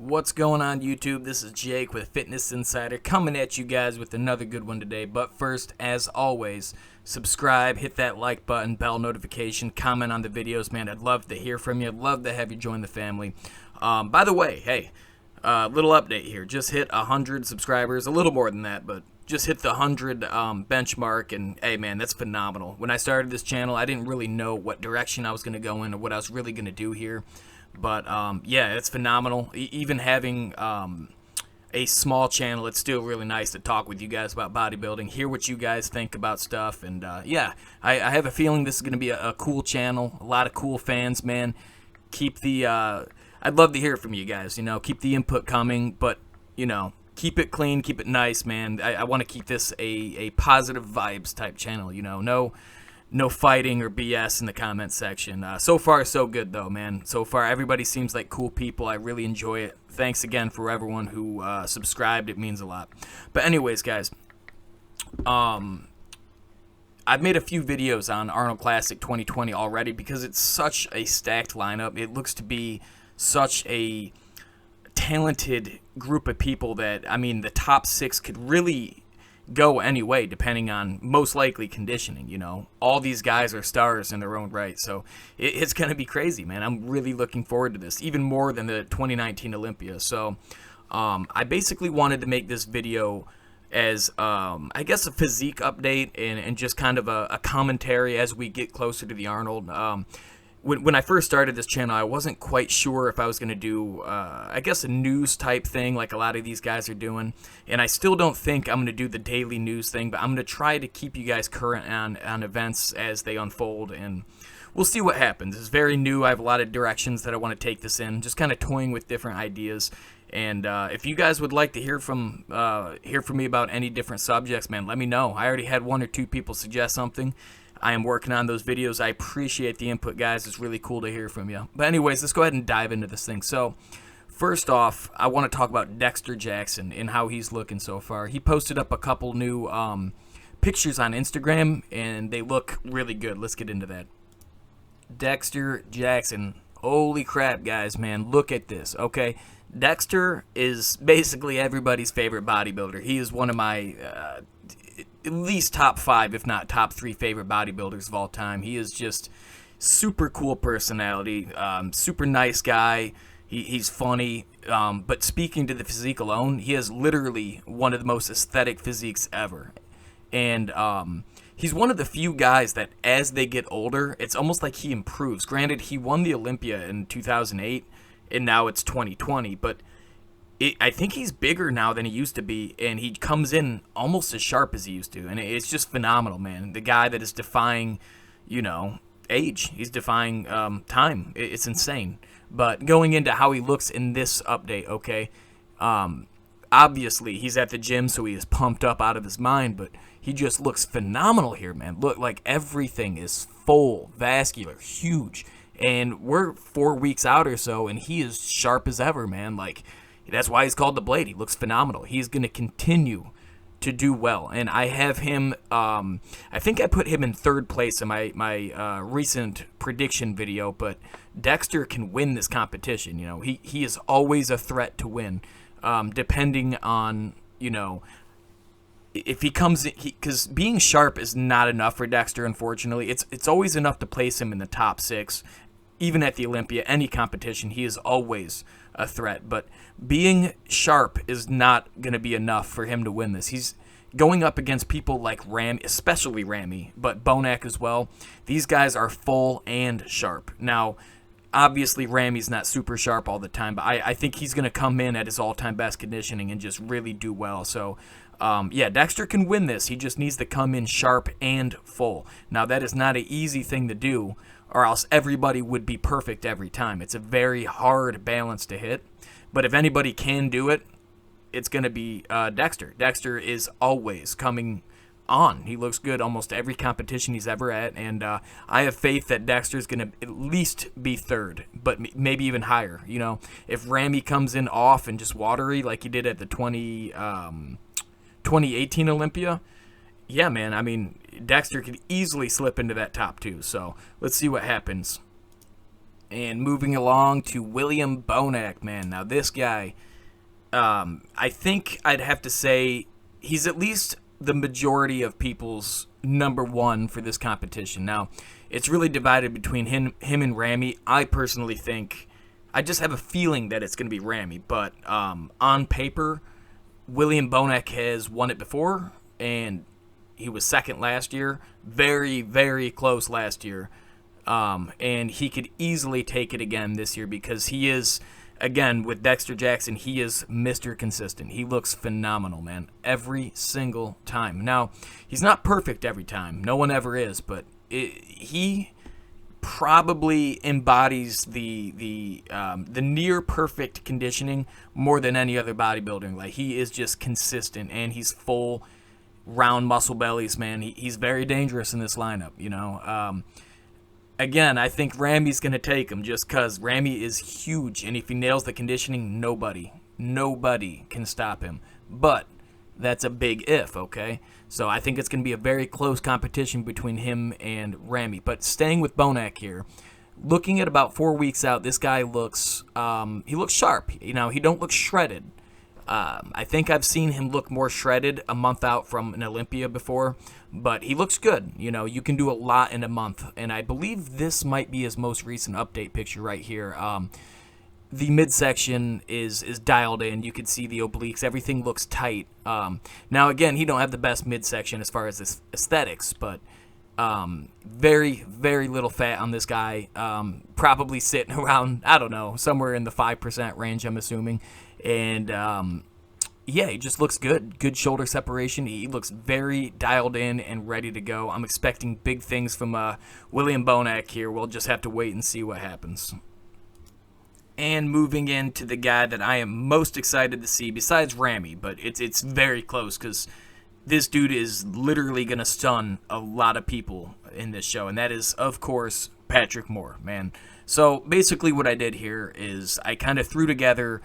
What's going on, YouTube? This is Jake with Fitness Insider coming at you guys with another good one today. But first, as always, subscribe, hit that like button, bell notification, comment on the videos, man. I'd love to hear from you. I'd love to have you join the family. By the way, hey, little update here. Just hit 100 subscribers, a little more than that, but just hit the 100 benchmark, and hey, man, that's phenomenal. When I started this channel, I didn't really know what direction I was going to go in or what I was really going to do here. But yeah, it's phenomenal. Even having a small channel, it's still really nice to talk with you guys about bodybuilding, hear what you guys think about stuff, and yeah, I have a feeling this is going to be a cool channel, a lot of cool fans, man. Keep the, I'd love to hear from you guys, you know, keep the input coming, but, you know, keep it clean, keep it nice, man. I want to keep this a positive vibes type channel, you know, no fighting or BS in the comment section. So far, so good, though, man. So far, everybody seems like cool people. I really enjoy it. Thanks again for everyone who subscribed. It means a lot. But anyways, guys, I've made a few videos on Arnold Classic 2020 already because it's such a stacked lineup. It looks to be such a talented group of people that, I mean, the top 6 could really go anyway, depending on most likely conditioning. You know, all these guys are stars in their own right, so it's gonna be crazy, man. I'm really looking forward to this, even more than the 2019 Olympia. So I basically wanted to make this video as I guess a physique update and just kind of a commentary as we get closer to the Arnold. When I first started this channel, I wasn't quite sure if I was going to do, I guess, a news type thing like a lot of these guys are doing. And I still don't think I'm going to do the daily news thing, but I'm going to try to keep you guys current on events as they unfold. And we'll see what happens. It's very new. I have a lot of directions that I want to take this in, just kind of toying with different ideas. And if you guys would like to hear from me about any different subjects, man, let me know. I already had 1 or 2 people suggest something. I am working on those videos. I appreciate the input, guys. It's really cool to hear from you. But anyways, let's go ahead and dive into this thing. So, first off, I want to talk about Dexter Jackson and how he's looking so far. He posted up a couple new pictures on Instagram, and they look really good. Let's get into that. Dexter Jackson. Holy crap, guys, man. Look at this, okay? Dexter is basically everybody's favorite bodybuilder. He is one of my at least top 5, if not top 3 favorite bodybuilders of all time. He is just super cool personality, super nice guy. He's funny, but speaking to the physique alone, he has literally one of the most aesthetic physiques ever. And he's one of the few guys that as they get older, it's almost like he improves. Granted, he won the Olympia in 2008, and now it's 2020, but I think he's bigger now than he used to be, and he comes in almost as sharp as he used to, and it's just phenomenal, man. The guy that is defying, you know, age. He's defying time. It's insane. But going into how he looks in this update, okay, obviously he's at the gym, so he is pumped up out of his mind, but he just looks phenomenal here, man. Look, like everything is full, vascular, huge, and we're 4 weeks out or so, and he is sharp as ever, man. Like, that's why he's called the Blade. He looks phenomenal. He's going to continue to do well. And I have him, I think I put him in 3rd place in my recent prediction video, but Dexter can win this competition. You know, he is always a threat to win, depending on, you know, if he comes in, because being sharp is not enough for Dexter, unfortunately. It's always enough to place him in the top 6. Even at the Olympia, any competition, he is always a threat. But being sharp is not going to be enough for him to win this. He's going up against people like Ramy, especially Ramy, but Bonac as well. These guys are full and sharp. Now, obviously, Ramy's not super sharp all the time, but I think he's going to come in at his all-time best conditioning and just really do well. So, yeah, Dexter can win this. He just needs to come in sharp and full. Now, that is not an easy thing to do, or else everybody would be perfect every time. It's a very hard balance to hit. But if anybody can do it, it's going to be Dexter. Dexter is always coming on. He looks good almost every competition he's ever at, and I have faith that Dexter's going to at least be 3rd, but maybe even higher. You know, if Ramy comes in off and just watery like he did at the 2018 Olympia, yeah, man, I mean, Dexter could easily slip into that top 2, so let's see what happens. And moving along to William Bonac, man. Now this guy, I think I'd have to say he's at least the majority of people's number one for this competition. Now, it's really divided between him and Ramy. I personally think, I just have a feeling that it's going to be Ramy. But on paper, William Bonac has won it before, and he was second last year. Very, very close last year. And he could easily take it again this year because he is, again, with Dexter Jackson, he is Mr. Consistent. He looks phenomenal, man, every single time. Now, he's not perfect every time. No one ever is, but he probably embodies the near perfect conditioning more than any other bodybuilder. Like, he is just consistent, and he's full round muscle bellies, man. He's very dangerous in this lineup, you know. Again, I think Ramy's going to take him just because Ramy is huge, and if he nails the conditioning, nobody can stop him. But that's a big if, okay? So I think it's going to be a very close competition between him and Ramy. But staying with Bonac here, looking at about 4 weeks out, this guy looks he looks sharp. You know, he don't look shredded. I think I've seen him look more shredded a month out from an Olympia before, but he looks good. You know, you can do a lot in a month, and I believe this might be his most recent update picture right here. The midsection is dialed in. You can see the obliques. Everything looks tight. Now, again, he don't have the best midsection as far as this aesthetics, but very, very little fat on this guy. Probably sitting around, I don't know, somewhere in the 5% range, I'm assuming. And, yeah, he just looks good. Good shoulder separation. He looks very dialed in and ready to go. I'm expecting big things from William Bonac here. We'll just have to wait and see what happens. And moving into the guy that I am most excited to see, besides Ramy, but it's very close because this dude is literally going to stun a lot of people in this show, and that is, of course, Patrick Moore, man. So basically what I did here is I kind of threw together,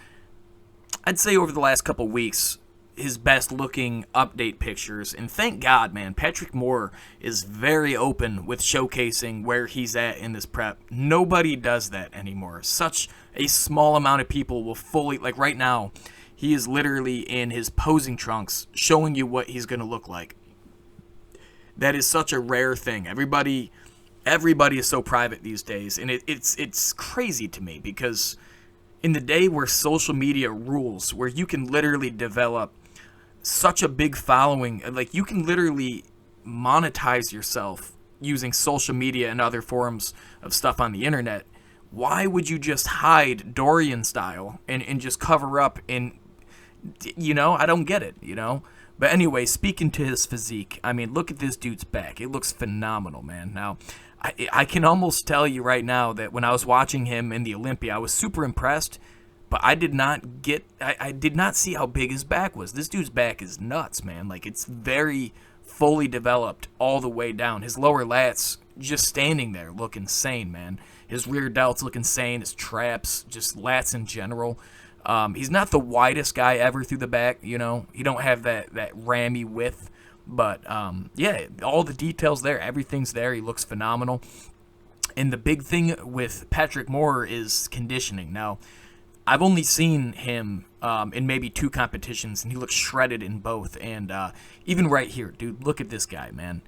I'd say over the last couple weeks, his best looking update pictures, and thank God, man, Patrick Moore is very open with showcasing where he's at in this prep. Nobody does that anymore. Such a small amount of people will fully, like right now, he is literally in his posing trunks showing you what he's going to look like. That is such a rare thing. Everybody is so private these days, and it's crazy to me because in the day where social media rules, where you can literally develop such a big following, like you can literally monetize yourself using social media and other forms of stuff on the internet, why would you just hide Dorian style and just cover up and, you know, I don't get it, you know? But anyway, speaking to his physique, I mean, look at this dude's back. It looks phenomenal, man. Now, I can almost tell you right now that when I was watching him in the Olympia, I was super impressed, but I did not see how big his back was. This dude's back is nuts, man. Like, it's very fully developed all the way down. His lower lats just standing there look insane, man. His rear delts look insane. His traps, just lats in general. He's not the widest guy ever through the back, you know. He don't have that Ramy width. But, yeah, all the details there. Everything's there. He looks phenomenal. And the big thing with Patrick Moore is conditioning. Now, I've only seen him in maybe 2 competitions, and he looks shredded in both. And even right here, dude, look at this guy, man.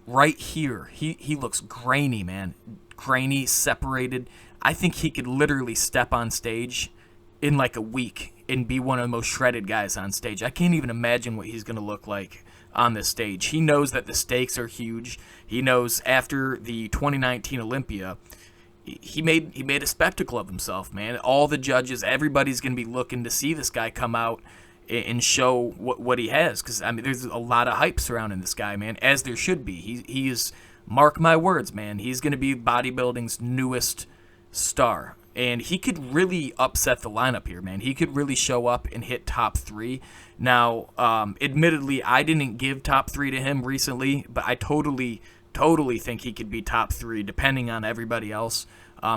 Right here, he looks grainy, man. Grainy, separated. I think he could literally step on stage in like a week and be one of the most shredded guys on stage. I can't even imagine what he's going to look like on this stage. He knows that the stakes are huge. He knows after the 2019 Olympia, he made a spectacle of himself, man. All the judges, everybody's going to be looking to see this guy come out and show what he has, because I mean, there's a lot of hype surrounding this guy, man, as there should be. He is, mark my words, man, he's going to be bodybuilding's newest star. And he could really upset the lineup here, man. He could really show up and hit top 3. Now, admittedly, I didn't give top 3 to him recently, but I totally think he could be top 3, depending on everybody else.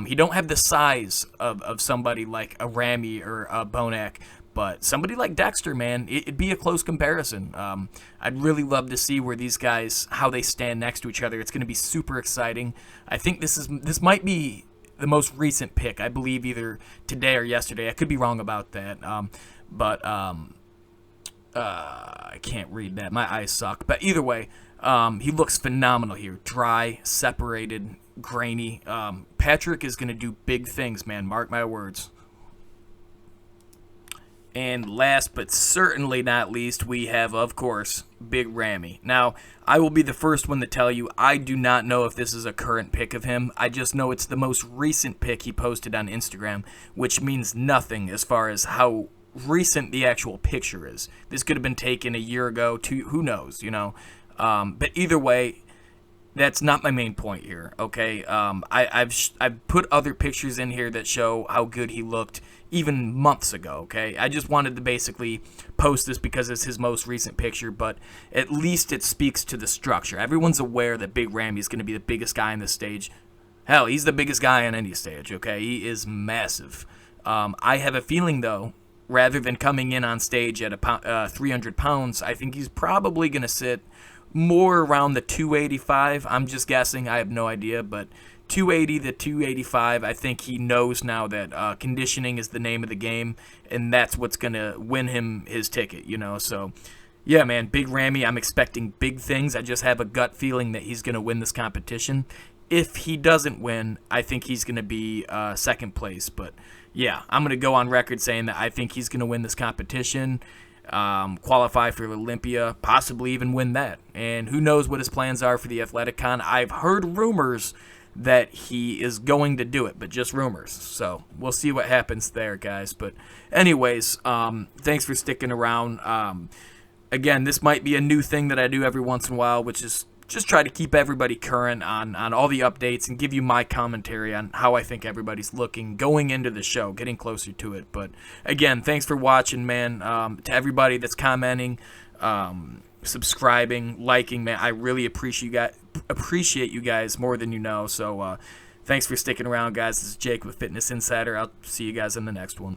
He don't have the size of somebody like a Ramy or a Bonac, but somebody like Dexter, man, it'd be a close comparison. I'd really love to see where these guys, how they stand next to each other. It's going to be super exciting. I think this might be the most recent pick, I believe either today or yesterday. I could be wrong about that, but I can't read that. My eyes suck. But either way, he looks phenomenal here. Dry, separated, grainy. Patrick is going to do big things, man. Mark my words. And last but certainly not least, we have, of course, Big Ramy. Now, I will be the first one to tell you, I do not know if this is a current pic of him. I just know it's the most recent pic he posted on Instagram, which means nothing as far as how recent the actual picture is. This could have been taken a year ago, who knows, you know. But either way, that's not my main point here, okay? I've put other pictures in here that show how good he looked even months ago, okay? I just wanted to basically post this because it's his most recent picture, but at least it speaks to the structure. Everyone's aware that Big Ramy is going to be the biggest guy on the stage. Hell, he's the biggest guy on any stage, okay? He is massive. I have a feeling, though, rather than coming in on stage at 300 pounds, I think he's probably going to sit more around the 285. I'm just guessing. I have no idea, but 280 to 285, I think he knows now that conditioning is the name of the game, and that's what's going to win him his ticket, you know. So, yeah, man, Big Ramy, I'm expecting big things. I just have a gut feeling that he's going to win this competition. If he doesn't win, I think he's going to be second place. But, yeah, I'm going to go on record saying that I think he's going to win this competition, qualify for Olympia, possibly even win that. And who knows what his plans are for the Athletic Con. I've heard rumors that he is going to do it, but just rumors. So we'll see what happens there, guys. But anyways, thanks for sticking around. Again, this might be a new thing that I do every once in a while, which is just try to keep everybody current on all the updates and give you my commentary on how I think everybody's looking going into the show, getting closer to it. But again, thanks for watching, man. To everybody that's commenting, subscribing, liking, man, I really appreciate you guys more than you know. So thanks for sticking around, guys. This is Jake with Fitness Insider. I'll see you guys in the next one.